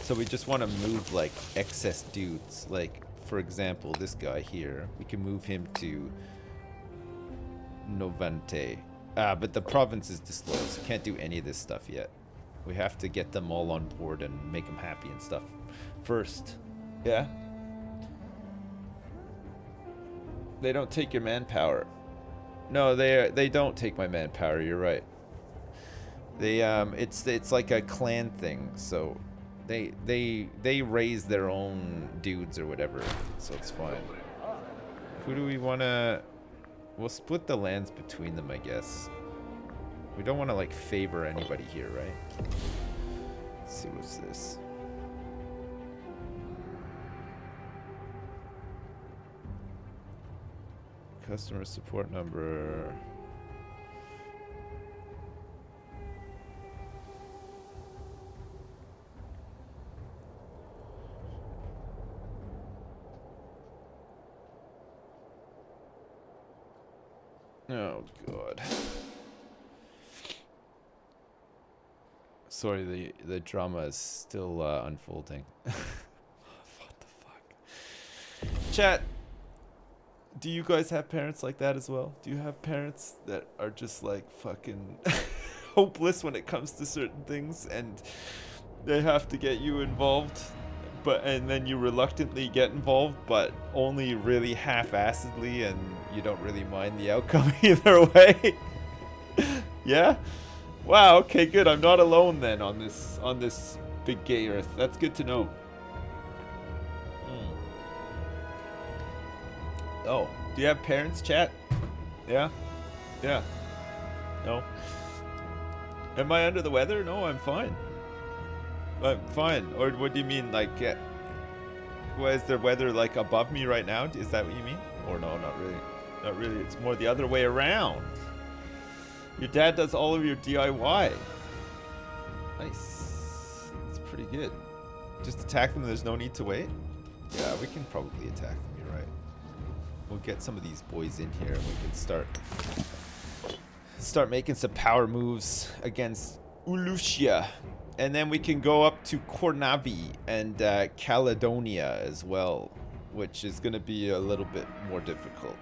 So we just want to move like excess dudes. Like, for example, this guy here. We can move him to Novante. But the province is disloyal, so can't do any of this stuff yet. We have to get them all on board and make them happy and stuff first. Yeah? They don't take your manpower. No, they don't take my manpower, you're right. They it's like a clan thing, so they raise their own dudes or whatever, so it's fine. Who do we wanna... We'll split the lands between them, I guess. We don't want to, like, favor anybody here, right? Let's see, what's this? Customer support number... Oh, God. Sorry, the drama is still unfolding. What the fuck? Chat, do you guys have parents like that as well? Do you have parents that are just like fucking hopeless when it comes to certain things and they have to get you involved, and then you reluctantly get involved, but only really half-assedly, and you don't really mind the outcome either way? Yeah? Wow, okay, good. I'm not alone then on this big gay earth. That's good to know. Oh, do you have parents, chat? Yeah? Yeah. No? Am I under the weather? No, I'm fine. I'm fine. Or what do you mean, like, is there weather, like, above me right now? Is that what you mean? Or no, not really. Not really. It's more the other way around. Your dad does all of your DIY. Nice. That's pretty good. Just attack them, there's no need to wait? Yeah, we can probably attack them, you're right. We'll get some of these boys in here and we can start making some power moves against Ulushia. And then we can go up to Kornavi and Caledonia as well, which is going to be a little bit more difficult.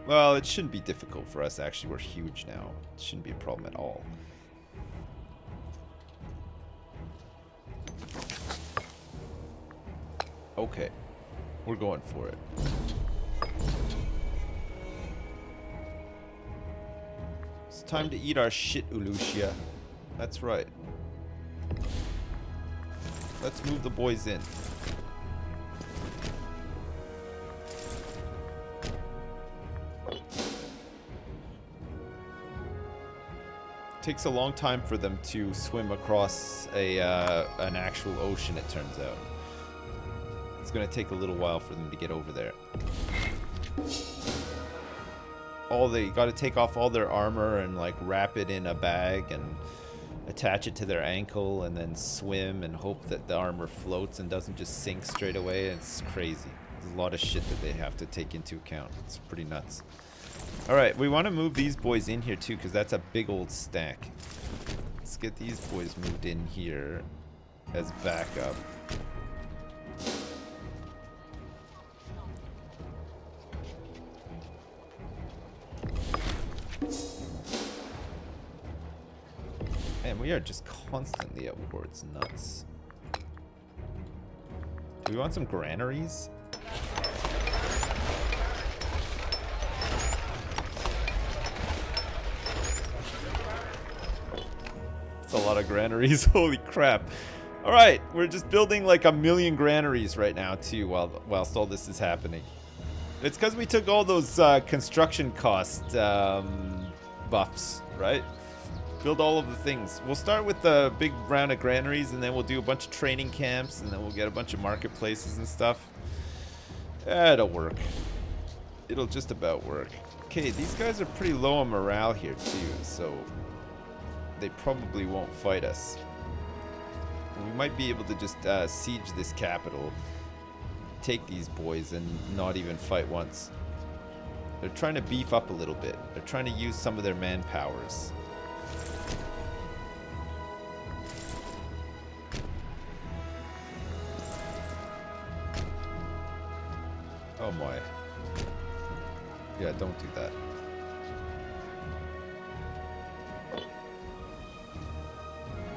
Well, it shouldn't be difficult for us, actually. We're huge now. It shouldn't be a problem at all. Okay. We're going for it. It's time to eat our shit, Ulushia. That's right. Let's move the boys in. Takes a long time for them to swim across an actual ocean, it turns out. It's gonna take a little while for them to get over there. They gotta take off all their armor and like wrap it in a bag and attach it to their ankle and then swim and hope that the armor floats and doesn't just sink straight away. It's crazy. There's a lot of shit that they have to take into account. It's pretty nuts. Alright, we want to move these boys in here too, because that's a big old stack. Let's get these boys moved in here as backup. Man, we are just constantly at war. It's nuts. Do we want some granaries? It's a lot of granaries. Holy crap. Alright, we're just building like 1,000,000 granaries right now too whilst all this is happening. It's because we took all those construction cost buffs, right? Build all of the things. We'll start with the big round of granaries, and then we'll do a bunch of training camps, and then we'll get a bunch of marketplaces and stuff. It'll work. It'll just about work. Okay, these guys are pretty low on morale here too, so they probably won't fight us. We might be able to just siege this capital, take these boys, and not even fight once. They're trying to beef up a little bit. They're trying to use some of their manpowers. Oh my. Yeah, don't do that.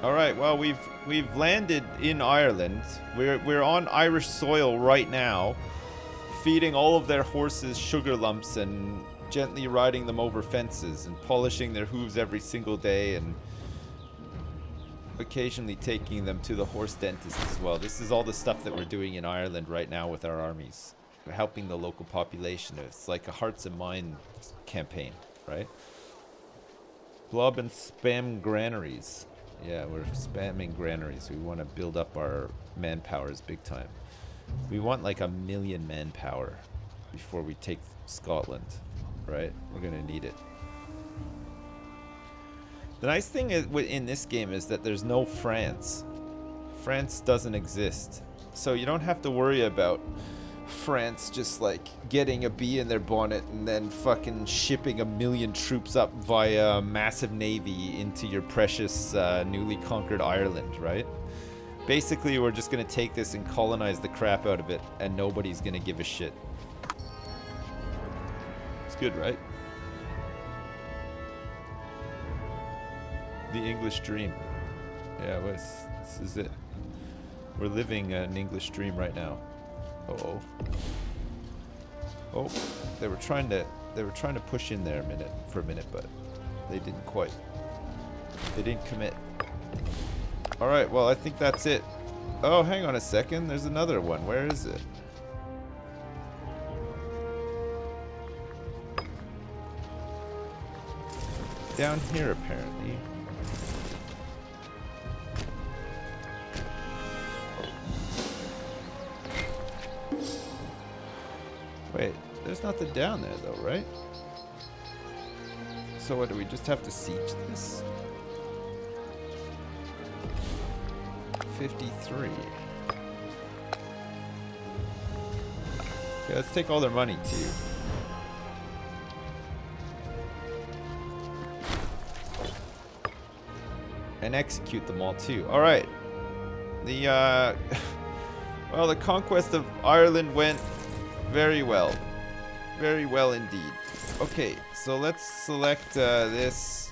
All right, well, we've landed in Ireland. We're on Irish soil right now, feeding all of their horses sugar lumps and gently riding them over fences and polishing their hooves every single day and occasionally taking them to the horse dentist as well. This is all the stuff that we're doing in Ireland right now with our armies. We're helping the local population. It's like a hearts and minds campaign, right? Blob and spam granaries. Yeah, we're spamming granaries. We want to build up our manpowers big time. We want like 1 million manpower before we take Scotland, right? We're gonna need it. The nice thing is, in this game is that there's no France. France doesn't exist. So you don't have to worry about France just like getting a bee in their bonnet and then fucking shipping 1 million troops up via a massive navy into your precious newly conquered Ireland, right? Basically, we're just gonna take this and colonize the crap out of it, and nobody's gonna give a shit. It's good, right? The English dream. Yeah, well, this is it. We're living an English dream right now. Uh-oh. Oh, they were trying to push in there for a minute, but they didn't quite. They didn't commit. All right, well, I think that's it. Oh, hang on a second. There's another one. Where is it? Down here, apparently. Wait, there's nothing down there though, right? So what, do we just have to siege this? 53. Okay, let's take all their money too. And execute them all too. Alright. The well, the conquest of Ireland went very well. Very well indeed. Okay, so let's select this.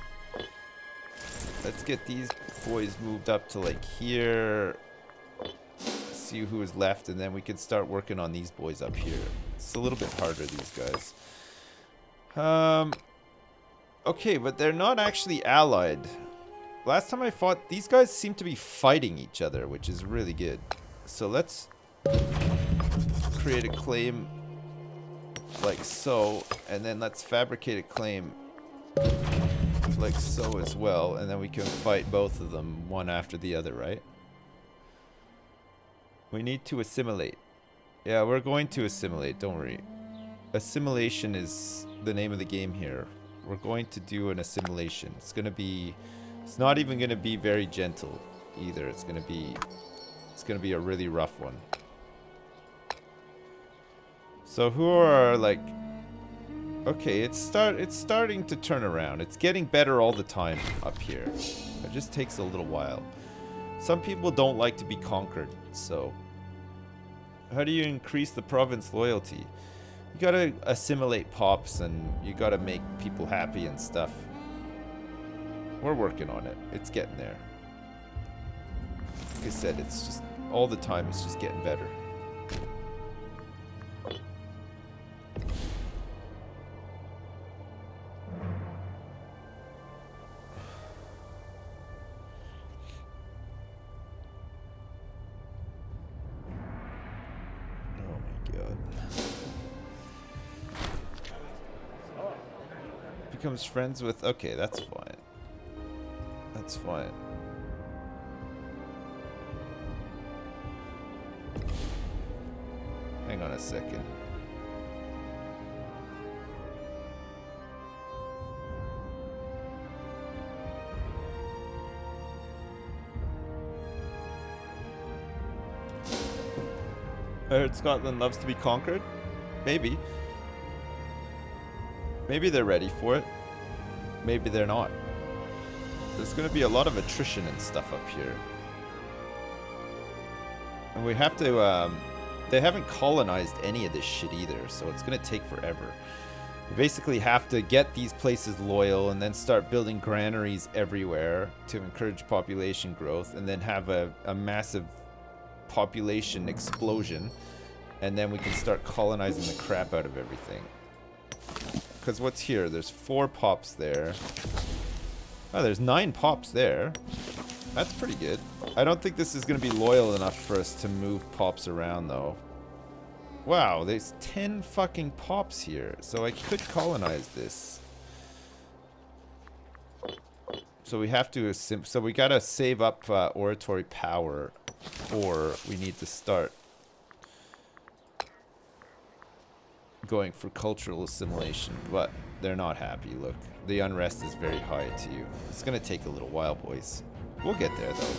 Let's get these boys moved up to like here. See who is left, and then we can start working on these boys up here. It's a little bit harder, these guys. Okay, but they're not actually allied. Last time I fought, these guys seem to be fighting each other, which is really good. So let's create a claim like so, and then let's fabricate a claim like so as well, and then we can fight both of them one after the other, right? We need to assimilate. Yeah, we're going to assimilate, don't worry. Assimilation is the name of the game here. We're going to do an assimilation. It's not even gonna be very gentle either. It's gonna be a really rough one. So who are like, okay, it's starting to turn around. It's getting better all the time up here. It just takes a little while. Some people don't like to be conquered, so how do you increase the province loyalty? You gotta assimilate pops, and you gotta make people happy and stuff. We're working on it. It's getting there. Like I said, it's just all the time. It's just getting better. Becomes friends with... Okay, that's fine. That's fine. Hang on a second. I heard Scotland loves to be conquered. Maybe. Maybe they're ready for it. Maybe they're not. There's going to be a lot of attrition and stuff up here. And we have to they haven't colonized any of this shit either, so it's gonna take forever. We basically have to get these places loyal and then start building granaries everywhere to encourage population growth, and then have a massive population explosion, and then we can start colonizing the crap out of everything. Because what's here? There's 4 pops there. Oh, there's 9 pops there. That's pretty good. I don't think this is going to be loyal enough for us to move pops around, though. Wow, there's 10 fucking pops here. So I could colonize this. So we have to... So we gotta save up oratory power, or we need to start going for cultural assimilation, but they're not happy. Look, the unrest is very high too. It's gonna take a little while, boys. We'll get there though.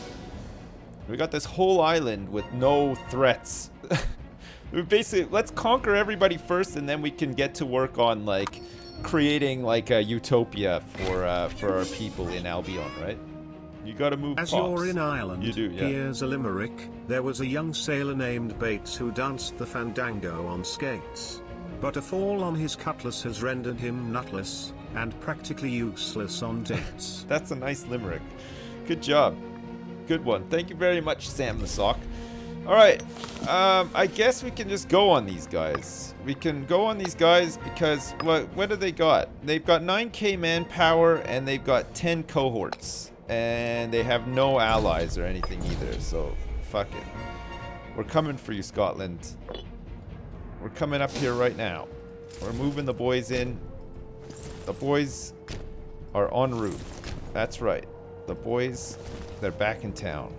We got this whole island with no threats. We basically, let's conquer everybody first, and then we can get to work on like creating like a utopia for our people in Albion, right? You gotta move As pops. you're in Ireland, You do, yeah. here's a limerick. There was a young sailor named Bates who danced the fandango on skates. But a fall on his cutlass has rendered him nutless, and practically useless on dates. That's a nice limerick. Good job. Good one. Thank you very much, Sam the Sock. Alright, I guess we can just go on these guys. We can go on these guys because, what do they got? They've got 9k manpower and they've got 10 cohorts. And they have no allies or anything either, so fuck it. We're coming for you, Scotland. We're coming up here right now. We're moving the boys in. The boys are en route. That's right. The boys, they're back in town.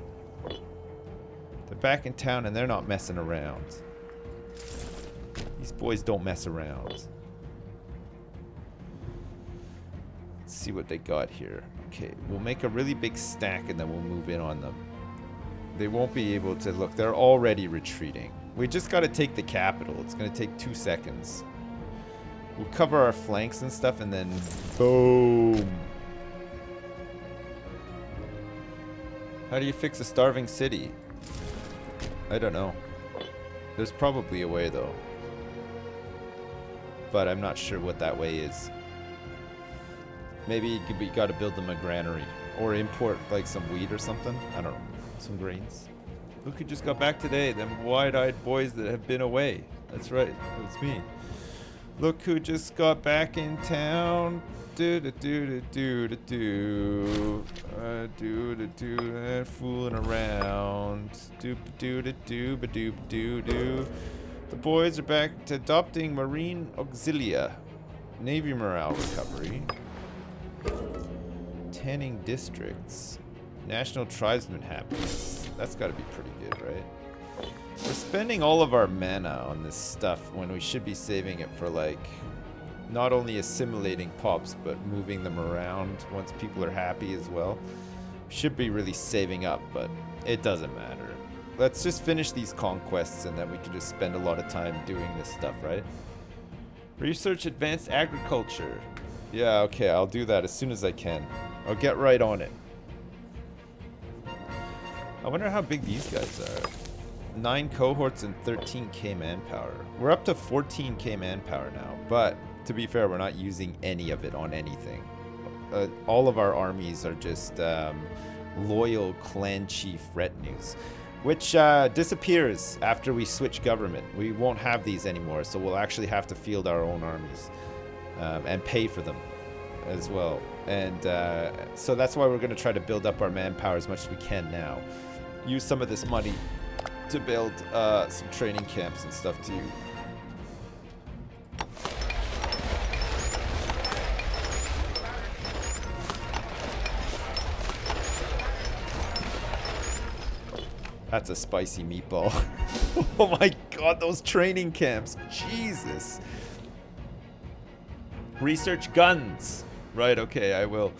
They're back in town and they're not messing around. These boys don't mess around. Let's see what they got here. Okay, we'll make a really big stack and then we'll move in on them. They won't be able to... Look, they're already retreating. We just got to take the capital. It's going to take 2 seconds. We'll cover our flanks and stuff and then... Boom! How do you fix a starving city? I don't know. There's probably a way though. But I'm not sure what that way is. Maybe we gotta build them a granary. Or import like some wheat or something. I don't know. Some grains. Look who just got back today. Them wide-eyed boys that have been away. That's right. That's me. Look who just got back in town. Fooling around. The boys are back to adopting Marine Auxilia. Navy morale recovery. Tanning districts. National tribesman happiness. That's got to be pretty good, right? We're spending all of our mana on this stuff when we should be saving it for like not only assimilating pops but moving them around once people are happy as well. Should be really saving up, but it doesn't matter. Let's just finish these conquests and then we can just spend a lot of time doing this stuff, right? Research advanced agriculture. Yeah, okay, I'll do that as soon as I can. I'll get right on it. I wonder how big these guys are. 9 cohorts and 13k manpower. We're up to 14k manpower now, but to be fair, we're not using any of it on anything. All of our armies are just loyal clan chief retinues, which disappears after we switch government. We won't have these anymore, so we'll actually have to field our own armies and pay for them as well. And so that's why we're going to try to build up our manpower as much as we can now. Use some of this money to build some training camps and stuff too. That's a spicy meatball. Oh my god, those training camps. Jesus. Research guns. Right, okay, I will.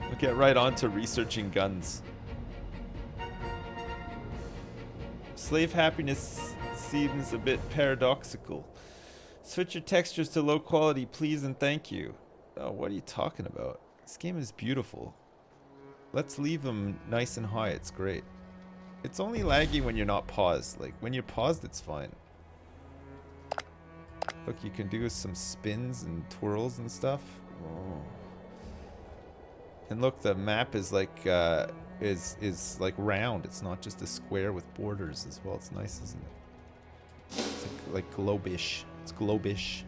We'll get right on to researching guns. Slave happiness seems a bit paradoxical. Switch your textures to low quality, please and thank you. Oh, what are you talking about? This game is beautiful. Let's leave them nice and high, it's great. It's only laggy when you're not paused. Like, when you're paused, it's fine. Look, you can do some spins and twirls and stuff. Oh. And look, the map is like is like round. It's not just a square with borders as well. It's nice, isn't it? It's like globish. It's globish.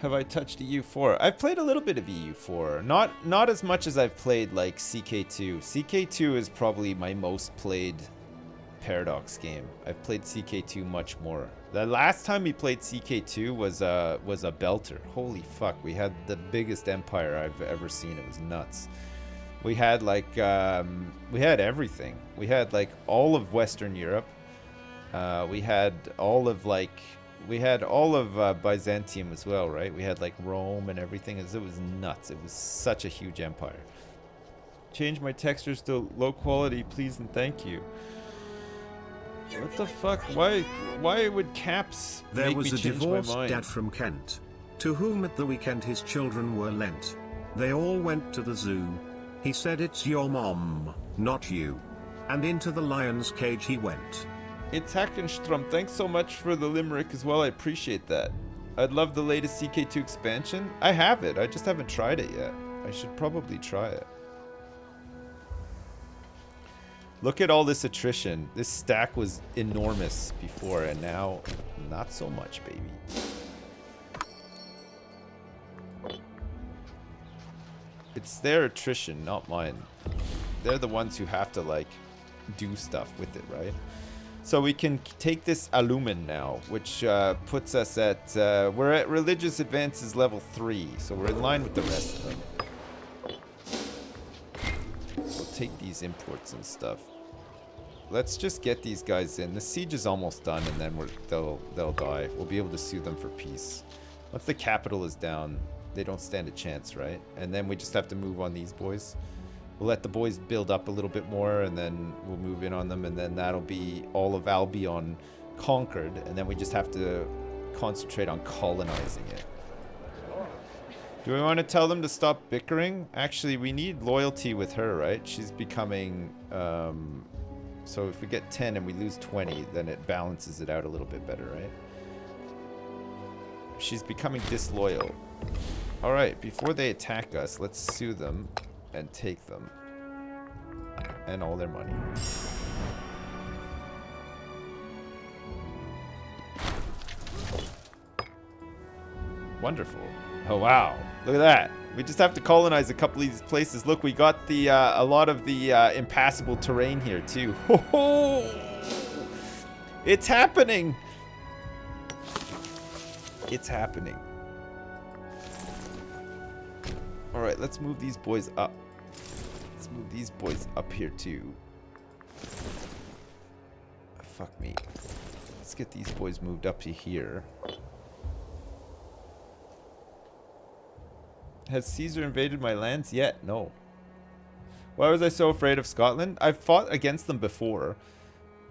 Have I touched EU4? I've played a little bit of EU4. Not as much as I've played like CK2. CK2 is probably my most played Paradox game. I've played CK2 much more. The last time we played CK2 was a belter. Holy fuck, we had the biggest empire I've ever seen. It was nuts. We had like we had everything. We had like all of Western Europe. We had all of Byzantium as well, right? We had like Rome and everything. It was nuts. It was such a huge empire. Change my textures to low quality, please and thank you. What the fuck? Why would caps There make was me a change my divorced mind? dad from Kent, to whom at the weekend his children were lent. They all went to the zoo. He said, "It's your mom, not you." And into the lion's cage he went. It's Hackenstrom. Thanks so much for the limerick as well. I appreciate that. I'd love the latest CK2 expansion. I have it. I just haven't tried it yet. I should probably try it. Look at all this attrition. This stack was enormous before, and now not so much, baby. It's their attrition, not mine. They're the ones who have to, like, do stuff with it, right? So we can take this Alumen now, which puts us at... we're at Religious Advances level 3, so we're in line with the rest of them. We'll take these imports and stuff. Let's just get these guys in. The siege is almost done, and then they'll die. We'll be able to sue them for peace. Once the capital is down, they don't stand a chance, right? And then we just have to move on these boys. We'll let the boys build up a little bit more, and then we'll move in on them, and then that'll be all of Albion conquered, and then we just have to concentrate on colonizing it. Do we want to tell them to stop bickering? Actually, we need loyalty with her, right? She's becoming... so if we get 10 and we lose 20, then it balances it out a little bit better, right? She's becoming disloyal. Alright, before they attack us, let's sue them and take them. And all their money. Wonderful. Oh, wow. Look at that. We just have to colonize a couple of these places. Look, we got the a lot of the impassable terrain here, too. Ho-ho! It's happening! It's happening. Alright, let's move these boys up. Let's move these boys up here, too. Fuck me. Let's get these boys moved up to here. Has Caesar invaded my lands yet? No. Why was I so afraid of Scotland? I've fought against them before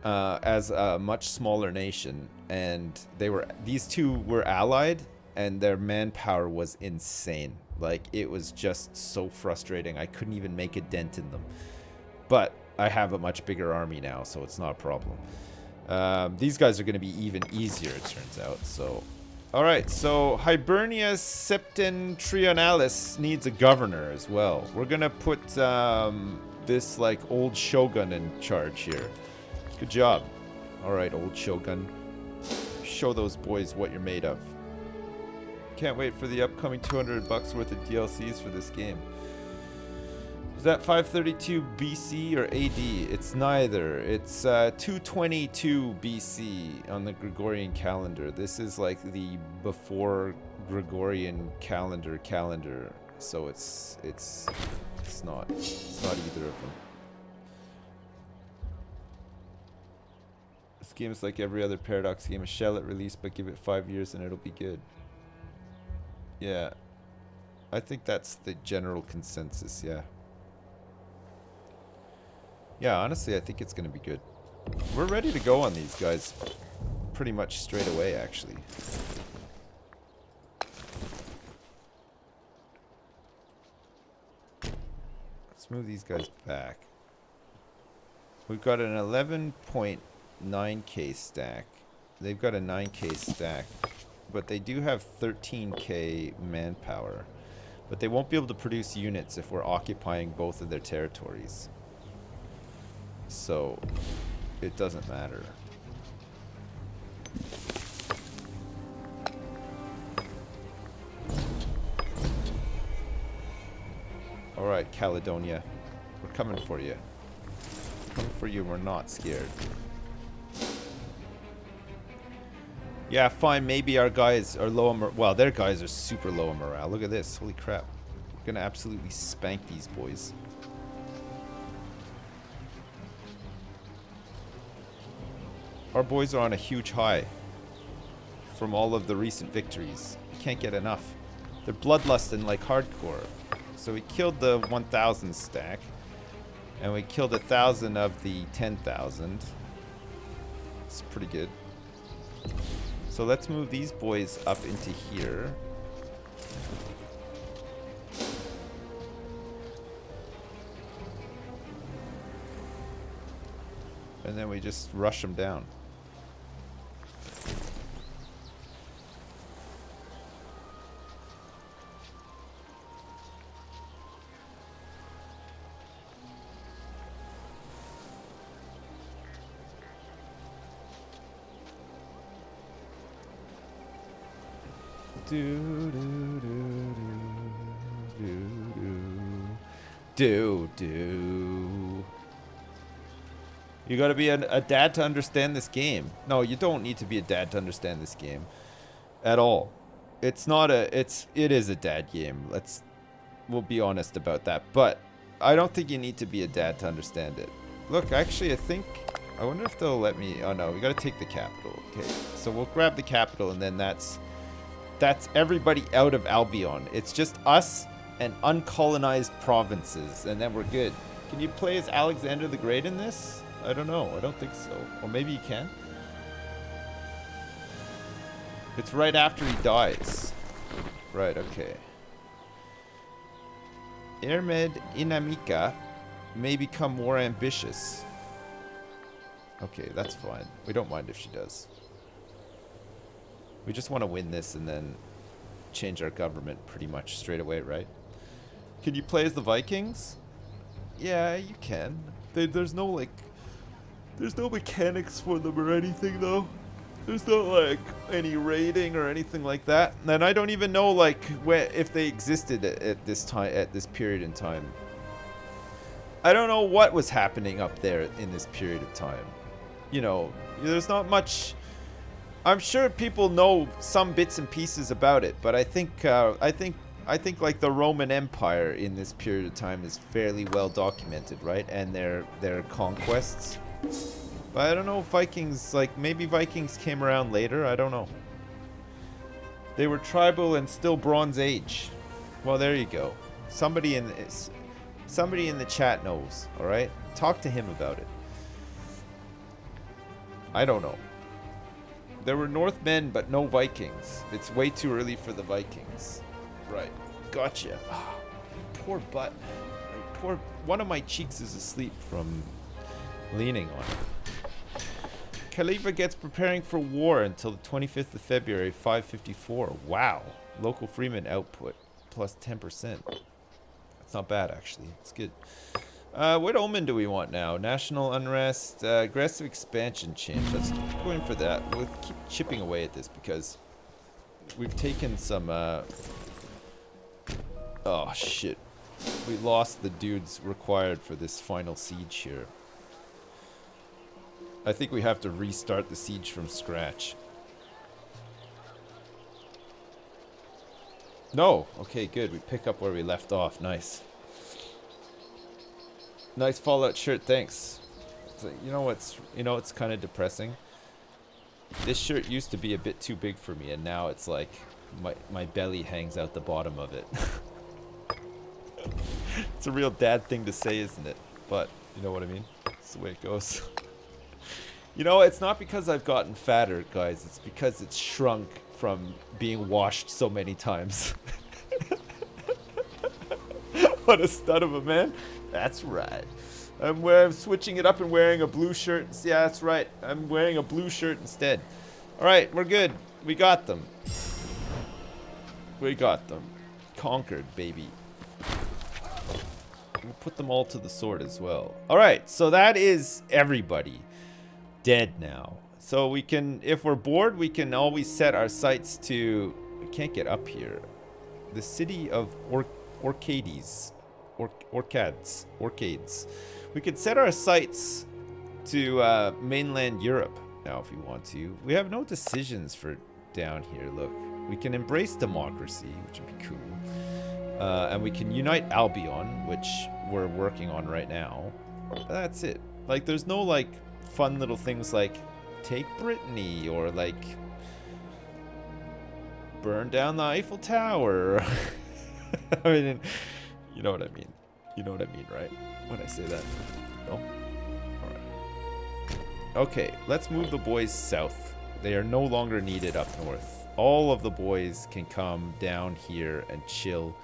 as a much smaller nation, and these two were allied, and their manpower was insane. Like, it was just so frustrating. I couldn't even make a dent in them. But I have a much bigger army now, so it's not a problem. These guys are going to be even easier, it turns out. So, all right. So Hibernia Septentrionalis needs a governor as well. We're going to put this like old shogun in charge here. Good job. All right, old shogun. Show those boys what you're made of. Can't wait for the upcoming $200 worth of DLCs for this game. Is that 532 BC or AD? It's neither. It's 222 BC on the Gregorian calendar. This is like the before Gregorian calendar. So it's not either of them. This game is like every other Paradox game. A shell at release, but give it 5 years and it'll be good. Yeah, I think that's the general consensus, yeah. Yeah, honestly, I think it's going to be good. We're ready to go on these guys pretty much straight away, actually. Let's move these guys back. We've got an 11.9k stack. They've got a 9k stack, but they do have 13k manpower. But they won't be able to produce units if we're occupying both of their territories. So, it doesn't matter. Alright, Caledonia. We're coming for you. Coming for you, we're not scared. Yeah, fine, maybe our guys are low on well, their guys are super low on morale. Look at this. Holy crap. We're gonna absolutely spank these boys. Our boys are on a huge high from all of the recent victories. We can't get enough. They're bloodlusting like hardcore. So we killed the 1,000 stack. And we killed 1,000 of the 10,000. It's pretty good. So let's move these boys up into here. And then we just rush them down. Do do do do do do. You gotta be a dad to understand this game. No, you don't need to be a dad to understand this game at all. It's not a. It is a dad game. We'll be honest about that. But I don't think you need to be a dad to understand it. Look, actually, I wonder if they'll let me. Oh no, we gotta take the capital. Okay, so we'll grab the capital, and then that's everybody out of Albion. It's just us and uncolonized provinces, and then we're good. Can you play as Alexander the Great in this? I don't know. I don't think so. Or maybe you can. It's right after he dies. Right, okay. Ermed Inamika may become more ambitious. Okay, that's fine. We don't mind if she does. We just want to win this and then change our government pretty much straight away, right? Can you play as the Vikings? Yeah, you can. There's no, like... There's no mechanics for them or anything, though. There's no, like, any rating or anything like that. And I don't even know, like, if they existed at this time, at this period in time. I don't know what was happening up there in this period of time. You know, there's not much... I'm sure people know some bits and pieces about it, but I think like the Roman Empire in this period of time is fairly well documented, right? And their conquests. But I don't know if Vikings, like maybe Vikings came around later. I don't know. They were tribal and still Bronze Age. Well, there you go. Somebody in the chat knows. All right, talk to him about it. I don't know. There were Northmen, but no Vikings. It's way too early for the Vikings. Right. Gotcha. Oh, poor butt. Poor. One of my cheeks is asleep from leaning on it. Khalifa gets preparing for war until the 25th of February, 554. Wow. Local freeman output plus 10%. That's not bad, actually. It's good. What omen do we want now? National unrest, aggressive expansion change. Let's keep going for that. We'll keep chipping away at this because we've taken some, oh shit. We lost the dudes required for this final siege here. I think we have to restart the siege from scratch. No! Okay, good. We pick up where we left off. Nice. Nice Fallout shirt, thanks. You know what's kind of depressing? This shirt used to be a bit too big for me, and now it's like my belly hangs out the bottom of it. It's a real dad thing to say, isn't it? But you know what I mean? It's the way it goes. You know, it's not because I've gotten fatter, guys. It's because it's shrunk from being washed so many times. What a stud of a man. That's right. I'm switching it up and wearing a blue shirt. Yeah, that's right. I'm wearing a blue shirt instead. Alright, we're good. We got them. We got them. Conquered, baby. We'll put them all to the sword as well. Alright, so that is everybody dead now. So we can, if we're bored, we can always set our sights to... We can't get up here. The city of Orcades. Orcades. We could set our sights to mainland Europe now if we want to. We have no decisions for down here. Look, we can embrace democracy, which would be cool. And we can unite Albion, which we're working on right now. But that's it. Like, there's no, like, fun little things like take Brittany or, like, burn down the Eiffel Tower. I mean, you know what I mean. You know what I mean, right? When I say that. No? Alright. Okay, let's move the boys south. They are no longer needed up north. All of the boys can come down here and chill.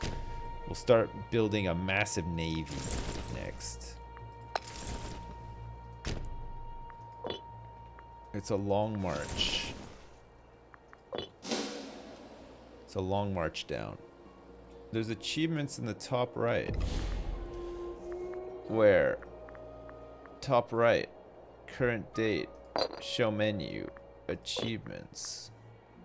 We'll start building a massive navy next. It's a long march. It's a long march down. There's achievements in the top right. Where? Top right. Current date. Show menu. Achievements.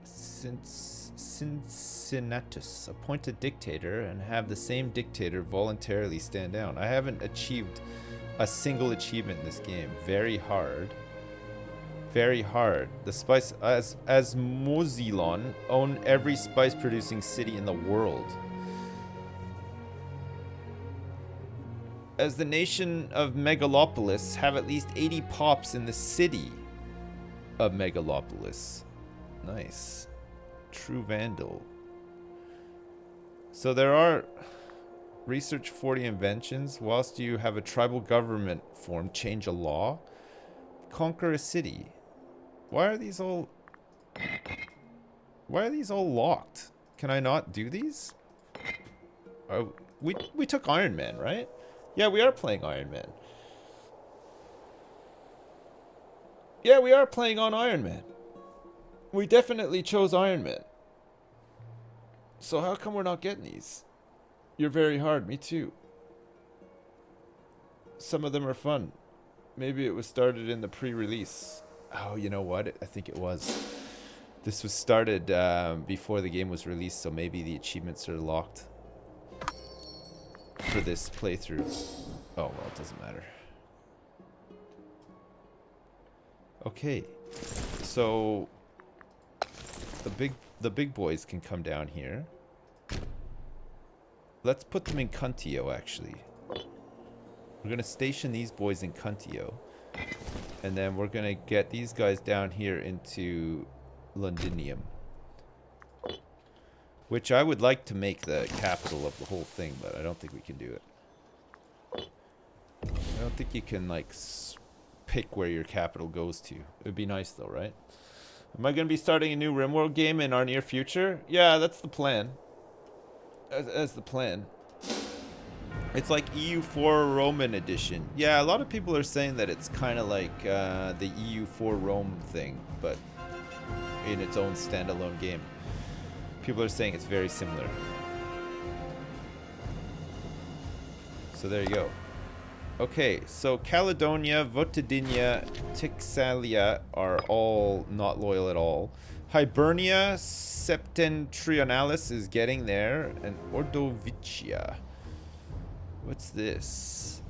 Cincinnatus. Appoint a dictator and have the same dictator voluntarily stand down. I haven't achieved a single achievement in this game. Very hard. Very hard. The spice as Mozilon own every spice producing city in the world. As the nation of Megalopolis, have at least 80 pops in the city of Megalopolis. Nice. True Vandal. So there are research 40 inventions. Whilst you have a tribal government form, change a law. Conquer a city. Why are these all locked? Can I not do these? Oh, we took Iron Man, right? Yeah, we are playing Iron Man. Yeah, we are playing on Iron Man. We definitely chose Iron Man. So how come we're not getting these? You're very hard, me too. Some of them are fun. Maybe it was started in the pre-release. Oh, you know what? I think it was. This was started before the game was released, so maybe the achievements are locked for this playthrough. Oh, well, it doesn't matter. Okay. So the big boys can come down here. Let's put them in Cuntio, actually. We're going to station these boys in Cuntio. And then we're going to get these guys down here into Londinium. Which I would like to make the capital of the whole thing, but I don't think we can do it. I don't think you can, like, pick where your capital goes to. It would be nice, though, right? Am I going to be starting a new RimWorld game in our near future? Yeah, that's the plan. As the plan. It's like EU4 Roman edition. Yeah, a lot of people are saying that it's kind of like the EU4 Rome thing, but in its own standalone game. People are saying it's very similar. So there you go. Okay, so Caledonia, Votedinia, Tixalia are all not loyal at all. Hibernia Septentrionalis is getting there, and Ordovicia. What's this?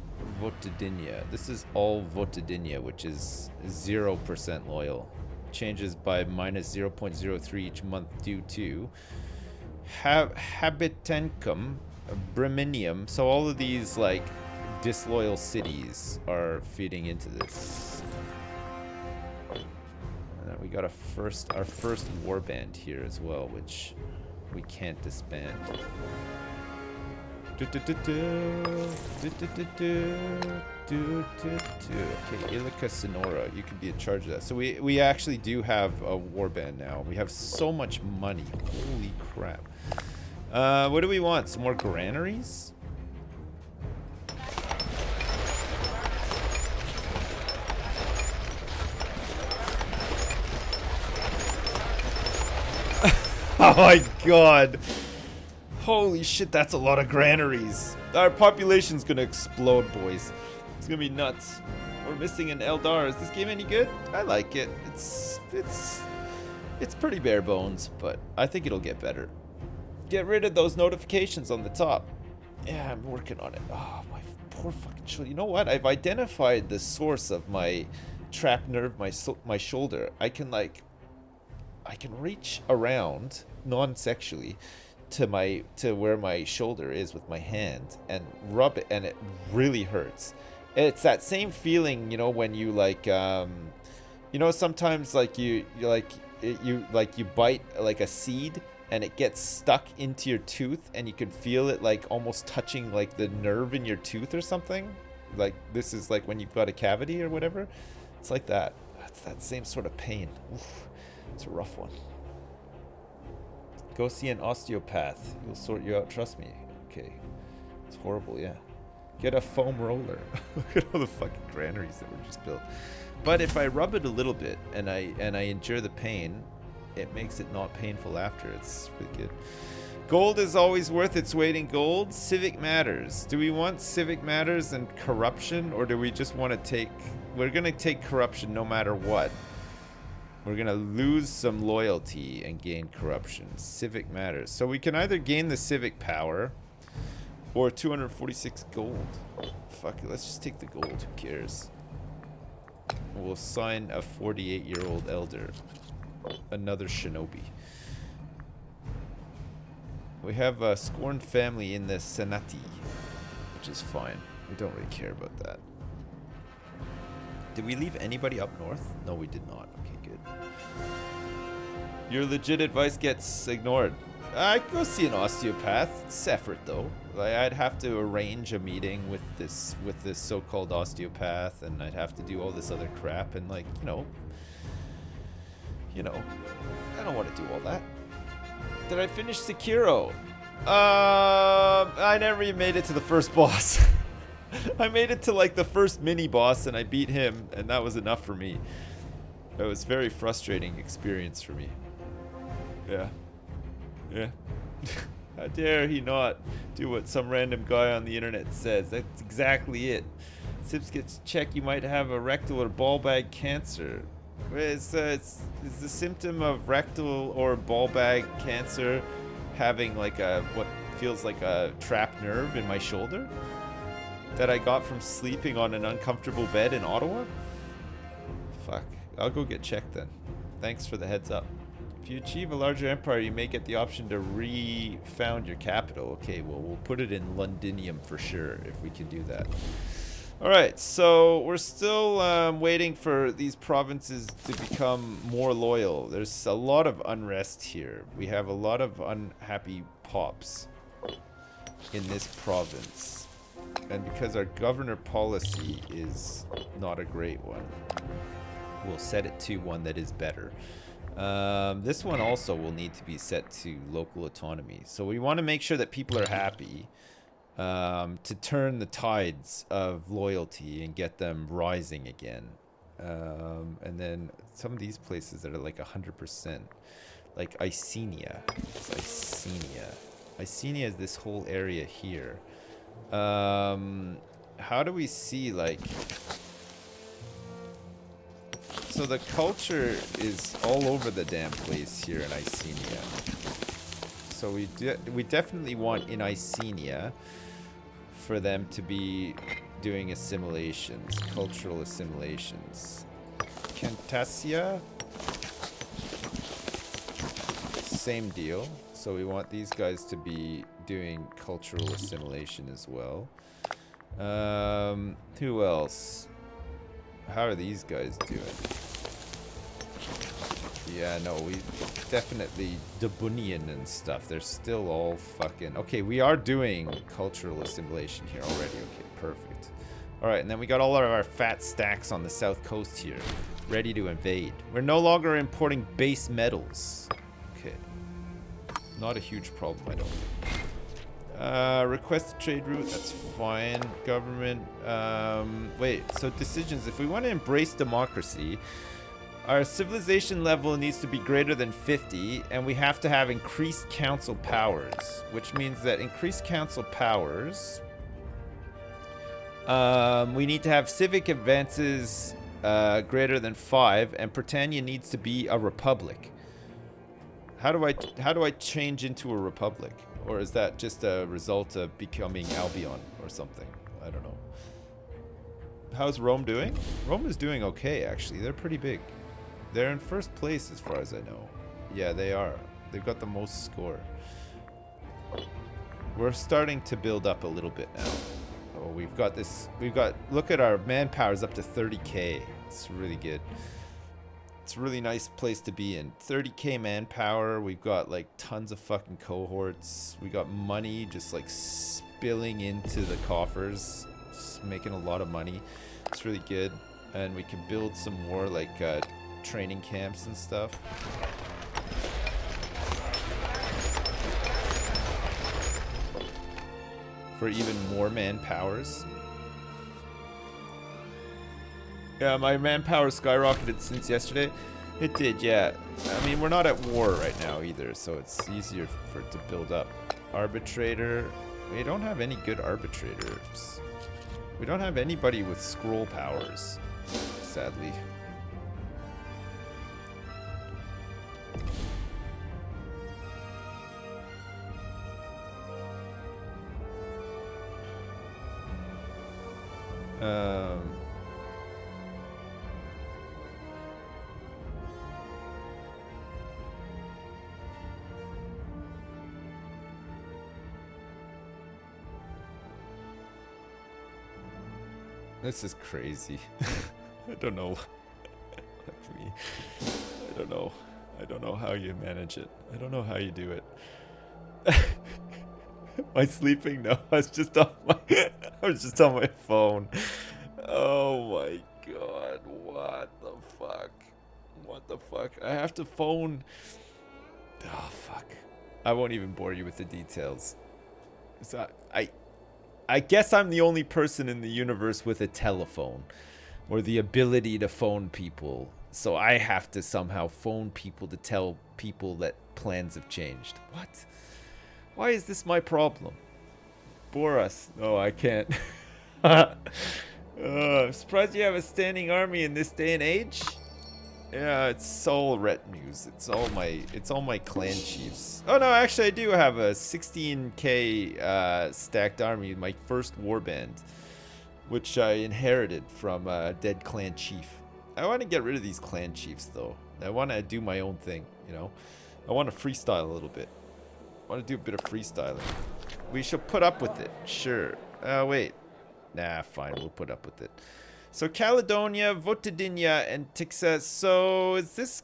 Votedinia. This is all Votedinia, which is 0% loyal. Changes by minus 0.03 each month due to Habitancum, Breminium. So all of these, like, disloyal cities are feeding into this. And then we got our first warband here as well, which we can't disband. Okay, Ilica Sonora, you can be in charge of that. So we actually do have a warband now. We have so much money. Holy crap. What do we want? Some more granaries? Oh my god. Holy shit, that's a lot of granaries. Our population's gonna explode, boys. It's gonna be nuts. We're missing an Eldar. Is this game any good? I like it. It's pretty bare bones, but I think it'll get better. Get rid of those notifications on the top. Yeah, I'm working on it. Oh, my poor fucking shoulder. You know what? I've identified the source of my trapped nerve, my shoulder. I can reach around non-sexually to where my shoulder is with my hand and rub it, and it really hurts. It's that same feeling, you know, when you you know, sometimes like you bite like a seed and it gets stuck into your tooth and you can feel it like almost touching like the nerve in your tooth or something. Like this is like when you've got a cavity or whatever. It's like that. It's that same sort of pain. Oof, it's a rough one. Go see an osteopath. He'll sort you out. Trust me. Okay. It's horrible, yeah. Get a foam roller. Look at all the fucking granaries that were just built. But if I rub it a little bit and I endure the pain, it makes it not painful after. It's really good. Gold is always worth its weight in gold. Civic matters. Do we want civic matters and corruption, or do we just want to take... We're going to take corruption no matter what. We're going to lose some loyalty and gain corruption. Civic matters. So we can either gain the civic power or 246 gold. Fuck it, let's just take the gold. Who cares? We'll assign a 48-year-old elder. Another shinobi. We have a scorned family in the Senati, which is fine. We don't really care about that. Did we leave anybody up north? No, we did not. Okay, good. Your legit advice gets ignored. I'd go see an osteopath. It's effort though. Like, I'd have to arrange a meeting with this so-called osteopath, and I'd have to do all this other crap, and like, you know, I don't want to do all that. Did I finish Sekiro? I never even made it to the first boss. I made it to like the first mini boss and I beat him, and that was enough for me. It was a very frustrating experience for me. Yeah. Yeah. How dare he not do what some random guy on the internet says. That's exactly it. Sips gets checked, you might have a rectal or ball bag cancer. It's the symptom of rectal or ball bag cancer having like what feels like a trapped nerve in my shoulder that I got from sleeping on an uncomfortable bed in Ottawa? Fuck. I'll go get checked then. Thanks for the heads up. If you achieve a larger empire, you may get the option to refound your capital. Okay, well, we'll put it in Londinium for sure if we can do that. Alright, so we're still waiting for these provinces to become more loyal. There's a lot of unrest here. We have a lot of unhappy pops in this province. And because our governor policy is not a great one, we'll set it to one that is better. This one also will need to be set to local autonomy. So we want to make sure that people are happy. To turn the tides of loyalty and get them rising again. And then some of these places that are like 100%, like Icenia. It's Icenia. Icenia is this whole area here. How do we see like... So the culture is all over the damn place here in Icenia. So we definitely want in Icenia for them to be doing assimilations, cultural assimilations. Cantasia, same deal. So we want these guys to be doing cultural assimilation as well. Who else? How are these guys doing? Yeah, no, we definitely Dabunian and stuff. They're still all fucking... Okay, we are doing cultural assimilation here already. Okay, perfect. Alright, and then we got all of our fat stacks on the south coast here, ready to invade. We're no longer importing base metals. Okay. Not a huge problem, I don't think. Request a trade route, that's fine. Government, wait, so decisions. If we want to embrace democracy, Our civilization level needs to be greater than 50, and we have to have increased council powers, which means that increased council powers, we need to have civic advances greater than 5, and Britannia needs to be a republic. How do I change into a republic? Or is that just a result of becoming Albion or something? I don't know. How's Rome doing? Rome is doing okay, actually. They're pretty big. They're in first place as far as I know. Yeah, they are. They've got the most score. We're starting to build up a little bit now. Oh, we've got, look at our manpower's up to 30k. It's really good. It's a really nice place to be in. 30k manpower. We've got like tons of fucking cohorts. We got money just like spilling into the coffers. Just making a lot of money. It's really good. And we can build some more like training camps and stuff. For even more manpowers. Yeah, my manpower skyrocketed since yesterday. It did, yeah. I mean, we're not at war right now either, so it's easier for it to build up. Arbitrator. We don't have any good arbitrators. We don't have anybody with scroll powers, sadly. This is crazy. I don't know. I don't know. I don't know how you manage it. I don't know how you do it. Am I sleeping? No, I was just on my phone. Oh my god, what the fuck? What the fuck? I have to phone. Oh fuck. I won't even bore you with the details. So I guess I'm the only person in the universe with a telephone or the ability to phone people. So I have to somehow phone people to tell people that plans have changed. What? Why is this my problem? Bore us. No, I can't. I'm surprised you have a standing army in this day and age. Yeah, it's all retinues. It's all my clan chiefs. Oh no, actually I do have a 16k stacked army, my first warband, which I inherited from a dead clan chief. I want to get rid of these clan chiefs though. I want to do my own thing, you know. I want to freestyle a little bit. I want to do a bit of freestyling. We should put up with it, sure. Wait. Nah, fine, we'll put up with it. So Caledonia, Votedinia, and Tixa. So this is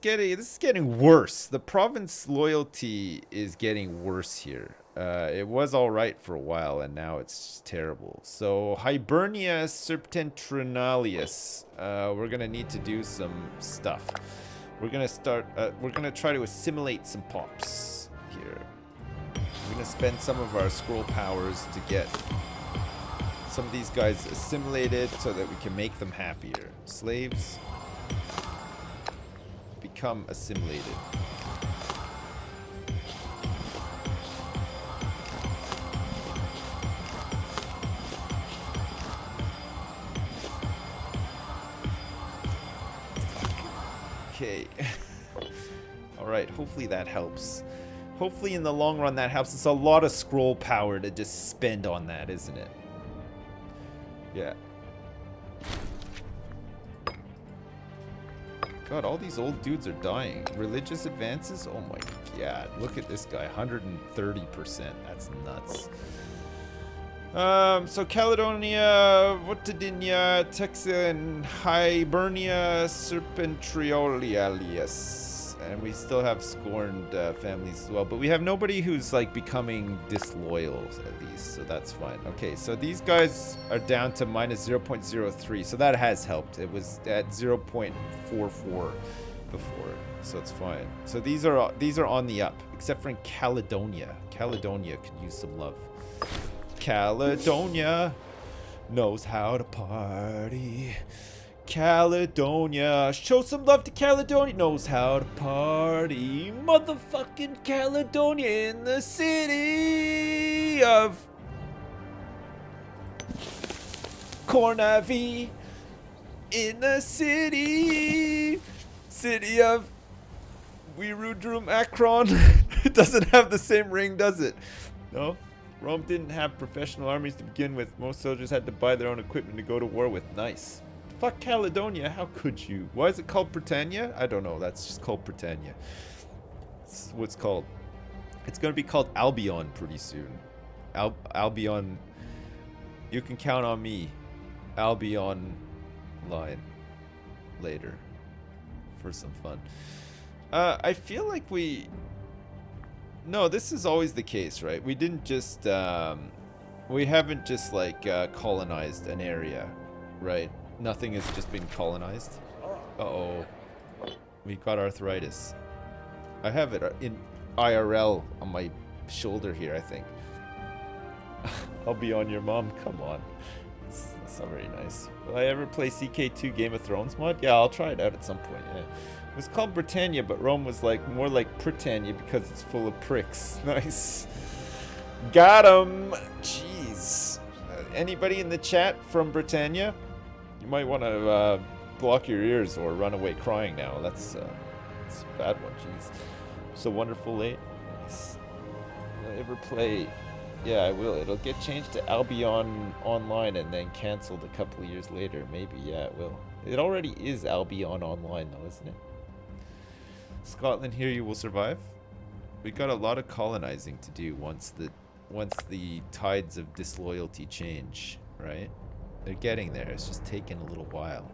getting worse. The province loyalty is getting worse here. It was all right for a while, and now it's terrible. So Hibernia Septentrionalis. We're gonna need to do some stuff. We're gonna start. We're gonna try to assimilate some pops here. We're gonna spend some of our scroll powers to get some of these guys assimilated so that we can make them happier. Slaves, become assimilated. Okay. Alright, hopefully that helps. Hopefully in the long run that helps. It's a lot of scroll power to just spend on that, isn't it? Yeah. God, all these old dudes are dying. Religious advances? Oh my god. Look at this guy. 130%. That's nuts. So Caledonia, Votedinia, Texas, and Hibernia Serpentriolialius. And we still have scorned families as well. But we have nobody who's like becoming disloyal at least. So that's fine. Okay, so these guys are down to minus 0.03. So that has helped. It was at 0.44 before. So it's fine. So these are on the up. Except for in Caledonia. Caledonia could use some love. Caledonia knows how to party. Caledonia. Show some love to Caledonia. Knows how to party. Motherfucking Caledonia in the city of Cornavi. In the city of Wirudrum Akron. It doesn't have the same ring, does it? No. Rome didn't have professional armies to begin with. Most soldiers had to buy their own equipment to go to war with. Nice. Fuck Caledonia, how could you? Why is it called Britannia? I don't know, that's just called Britannia. It's what it's called. It's gonna be called Albion pretty soon. Albion, you can count on me. Albion line later for some fun. I feel like no, this is always the case, right? We didn't just we haven't just like colonized an area, right? Nothing has just been colonized. Uh-oh. We got arthritis. I have it in IRL on my shoulder here, I think. I'll be on your mom. Come on. That's not very nice. Will I ever play CK2 Game of Thrones mod? Yeah, I'll try it out at some point. Yeah. It was called Britannia, but Rome was like more like Britannia because it's full of pricks. Nice. Got him. Jeez. Anybody in the chat from Britannia? You might want to block your ears or run away crying now. That's a bad one. Jeez. So wonderful late. Nice. Will I ever play? Yeah, I will. It'll get changed to Albion Online and then canceled a couple of years later. Maybe, yeah, it will. It already is Albion Online, though, isn't it? Scotland, here you will survive. We got a lot of colonizing to do once the tides of disloyalty change, right? They're getting there. It's just taking a little while.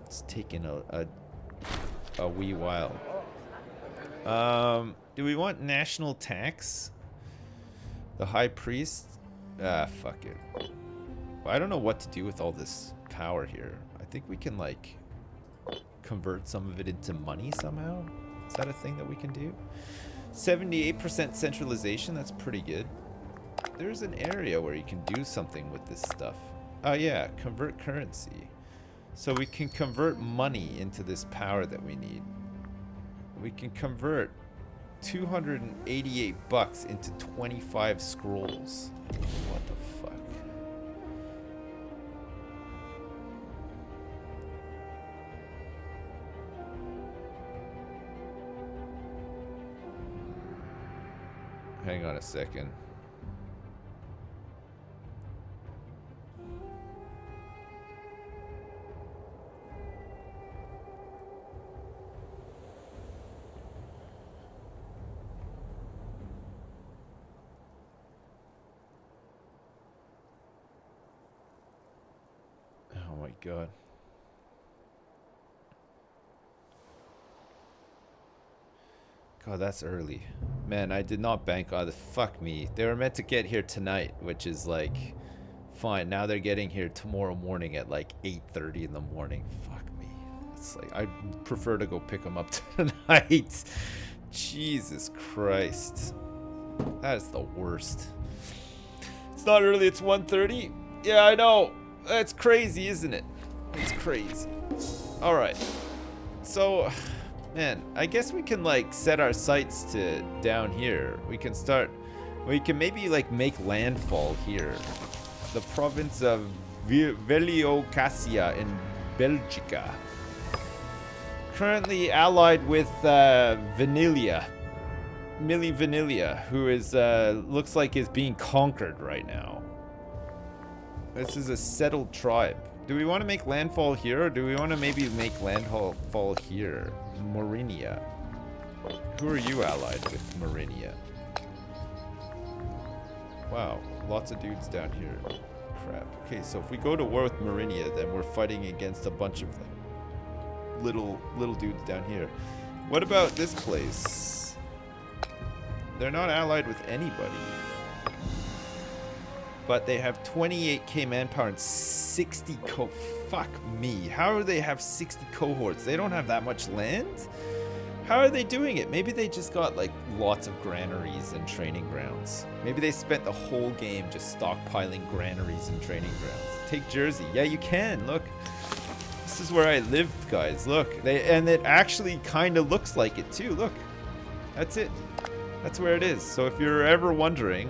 It's taking a wee while. Do we want national tax? The high priest? Ah, fuck it. I don't know what to do with all this power here. I think we can, like, convert some of it into money somehow. Is that a thing that we can do? 78% centralization, that's pretty good. There's an area where you can do something with this stuff. Oh yeah, convert currency. So we can convert money into this power that we need. We can convert 288 bucks into 25 scrolls. What the fuck? Hang on a second. Oh my god. God, that's early. Man, I did not bank on the fuck me. They were meant to get here tonight, which is like fine. Now they're getting here tomorrow morning at like 8:30 in the morning. Fuck me. It's like I'd prefer to go pick them up tonight. Jesus Christ. That is the worst. It's not early, it's 1:30. Yeah, I know. That's crazy, isn't it? It's crazy. All right. So, man, I guess we can like set our sights to down here. We can maybe like make landfall here. The province of Veliocasia in Belgica. Currently allied with Vanilla. Milli Vanilla, who is looks like is being conquered right now. This is a settled tribe. Do we want to make landfall here, or do we want to maybe make landfall here? Morinia. Who are you allied with, Morinia? Wow, lots of dudes down here. Crap. Okay, so if we go to war with Morinia, then we're fighting against a bunch of little dudes down here. What about this place? They're not allied with anybody. But they have 28k manpower and 60 fuck me. How do they have 60 cohorts? They don't have that much land? How are they doing it? Maybe they just got like lots of granaries and training grounds. Maybe they spent the whole game just stockpiling granaries and training grounds. Take Jersey. Yeah, you can. Look. This is where I live, guys. Look, and it actually kind of looks like it too. Look, that's it. That's where it is. So if you're ever wondering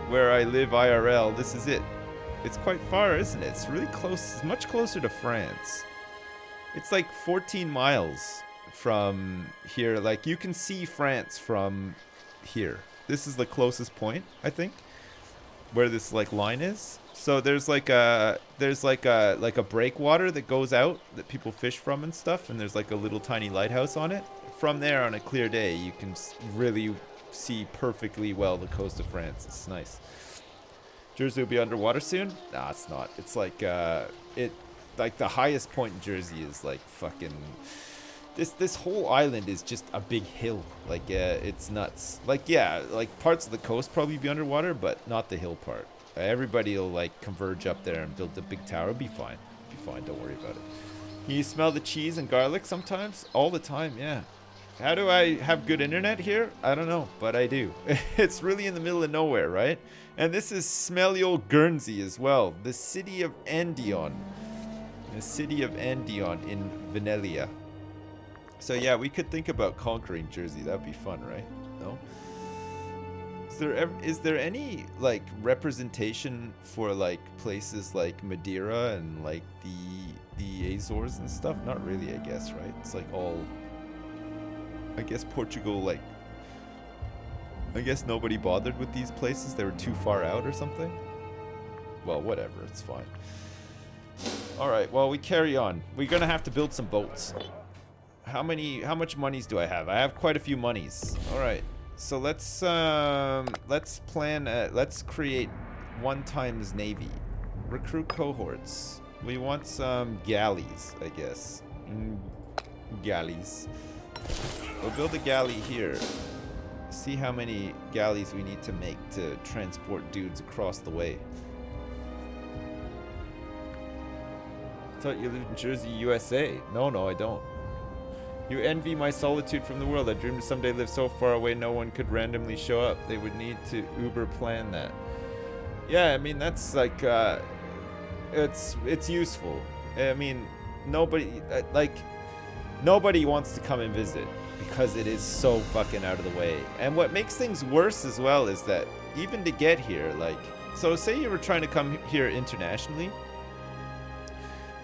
where I live IRL, this is it. It's quite far, isn't it? It's really close. It's much closer to France. It's like 14 miles from here. Like, you can see France from here. This is the closest point, I think, where this like line is. So there's like a breakwater that goes out that people fish from and stuff, and there's like a little tiny lighthouse on it. From there, on a clear day, you can really see perfectly well the coast of France. It's nice. Jersey will be underwater soon? Nah, it's not. It's like like the highest point in Jersey is like fucking this whole island is just a big hill. Like it's nuts. Like, yeah, like parts of the coast probably be underwater, but not the hill part. Everybody will like converge up there and build a big tower. It'll be fine. Be fine. Don't worry about it. Can you smell the cheese and garlic sometimes? All the time, yeah. How do I have good internet here? I don't know, but I do. It's really in the middle of nowhere, right? And this is smelly old Guernsey as well. The city of Endion. The city of Endion in Venelia. So yeah, we could think about conquering Jersey. That'd be fun, right? No? Is there any like representation for like places like Madeira and like the Azores and stuff? Not really, I guess, right? It's like all, I guess Portugal, like, I guess nobody bothered with these places. They were too far out or something. Well, whatever, it's fine. All right, well, we carry on. We're gonna have to build some boats. How much monies do I have? I have quite a few monies. All right, so let's create 1 times navy. Recruit cohorts. We want some galleys, I guess. Galleys. We'll build a galley here. See how many galleys we need to make to transport dudes across the way. I thought you lived in Jersey, USA. No, I don't. You envy my solitude from the world. I dreamed to someday live so far away no one could randomly show up. They would need to Uber plan that. Yeah, I mean, that's like, it's useful. I mean, nobody wants to come and visit because it is so fucking out of the way. And what makes things worse as well is that even to get here, like, so say you were trying to come here internationally.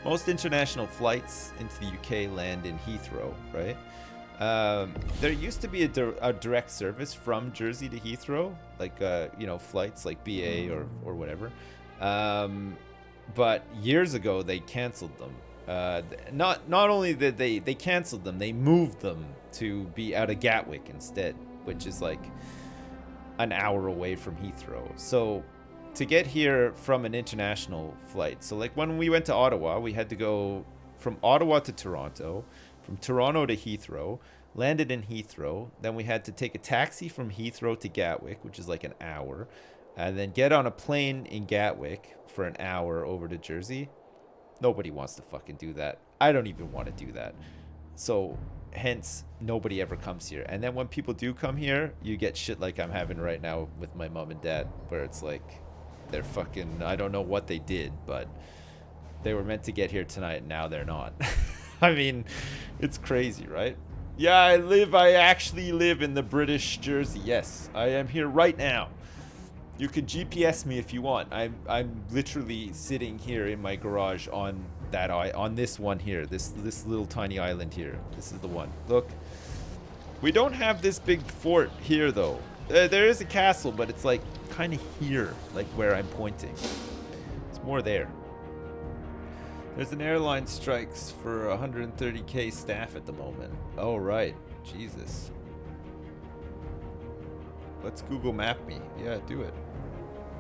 Most international flights into the UK land in Heathrow, right? There used to be a direct service from Jersey to Heathrow, like you know, flights like BA or whatever. But years ago they canceled them. Not only did they canceled them, they moved them to be out of Gatwick instead, which is like an hour away from Heathrow. So to get here from an international flight, so like when we went to Ottawa, we had to go from Ottawa to Toronto, from Toronto to Heathrow, landed in Heathrow, then we had to take a taxi from Heathrow to Gatwick, which is like an hour, and then get on a plane in Gatwick for an hour over to Jersey. Nobody wants to fucking do that. I don't even want to do that. So hence nobody ever comes here. And then when people do come here, you get shit like I'm having right now with my mom and dad, where it's like they're fucking, I don't know what they did, but they were meant to get here tonight and now they're not. I mean, it's crazy, right? Yeah, I actually live in the British Jersey. Yes, I am here right now. You can GPS me if you want. I'm literally sitting here in my garage on this one here, this little tiny island here. This is the one. Look, we don't have this big fort here though. There is a castle, but it's like kind of here, like where I'm pointing. It's more there. There's an airline strikes for 130k staff at the moment. Oh right, Jesus. Let's Google Map me. Yeah, do it.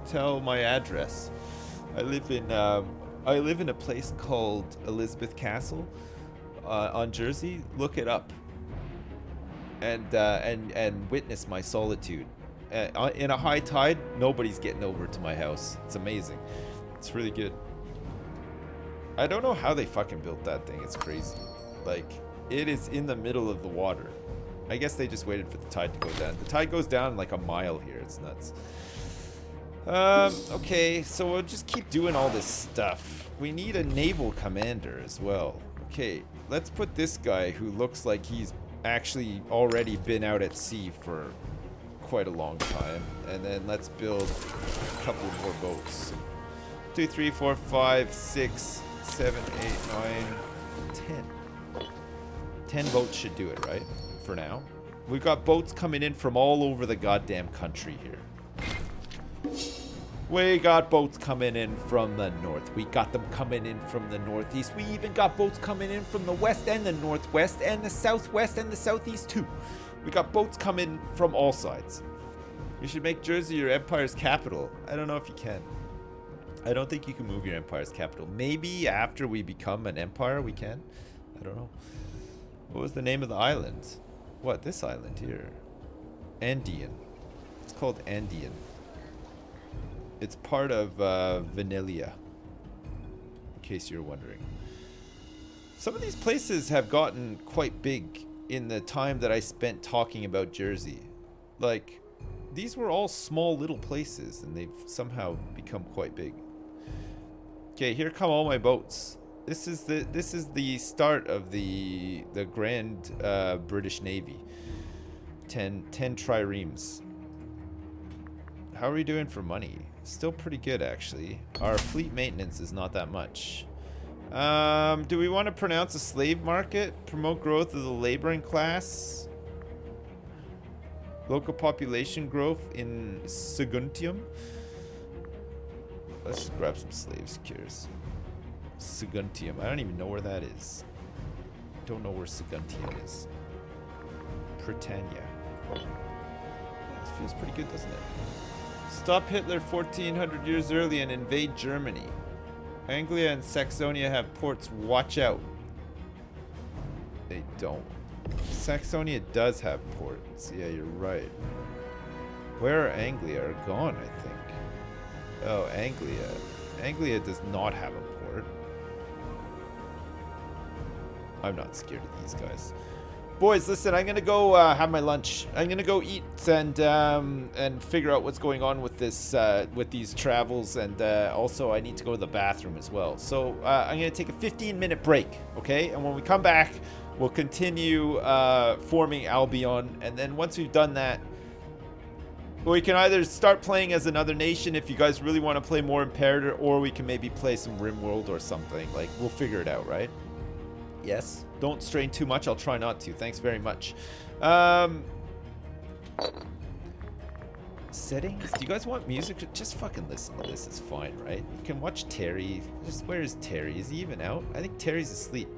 Tell my address. I live in a place called Elizabeth Castle on Jersey. Look it up. And witness my solitude. In a high tide, nobody's getting over to my house. It's amazing. It's really good. I don't know how they fucking built that thing. It's crazy. Like, it is in the middle of the water. I guess they just waited for the tide to go down. The tide goes down like a mile here. It's nuts. Okay, so we'll just keep doing all this stuff. we need a naval commander as well. Okay, let's put this guy who looks like he's actually already been out at sea for quite a long time. And then let's build a couple more boats. 2, 3, 4, 5, 6, 7, 8, 9, 10. 10 boats should do it, right? For now. We've got boats coming in from all over the goddamn country here. We got boats coming in from the north. We got them coming in from the northeast. We even got boats coming in from the west and the northwest and the southwest and the southeast too. We got boats coming from all sides. You should make Jersey your empire's capital. I don't know if you can. I don't think you can move your empire's capital. Maybe after we become an empire we can. I don't know. What was the name of the island? What, this island here? Andean. It's called Andean. It's part of Vanilla, in case you're wondering. Some of these places have gotten quite big in the time that I spent talking about Jersey. Like, these were all small little places, and they've somehow become quite big. Okay, here come all my boats. This is the start of the Grand British Navy. 10 triremes. How are we doing for money? Still pretty good, actually. Our fleet maintenance is not that much. Do we want to pronounce a slave market? Promote growth of the laboring class? Local population growth in Saguntium? Let's just grab some slaves, curious. Saguntium. I don't even know where that is. Don't know where Saguntium is. Britannia. Yeah, this feels pretty good, doesn't it? Stop Hitler 1400 years early and invade Germany. Anglia and Saxonia have ports. Watch out. They don't. Saxonia does have ports. Yeah, you're right. Where are Anglia? Are gone, I think. Oh, Anglia. Anglia does not have a port. I'm not scared of these guys. Boys, listen, I'm gonna go have my lunch. I'm gonna go eat and figure out what's going on with this with these travels, and also I need to go to the bathroom as well. So I'm gonna take a 15-minute break, okay? And when we come back, we'll continue forming Albion, and then once we've done that, we can either start playing as another nation if you guys really want to play more Imperator, or we can maybe play some RimWorld or something. Like, we'll figure it out, right? Yes. Don't strain too much. I'll try not to. Thanks very much. Settings? Do you guys want music? Just fucking listen to this. It's fine, right? You can watch Terry. Where is Terry? Is he even out? I think Terry's asleep.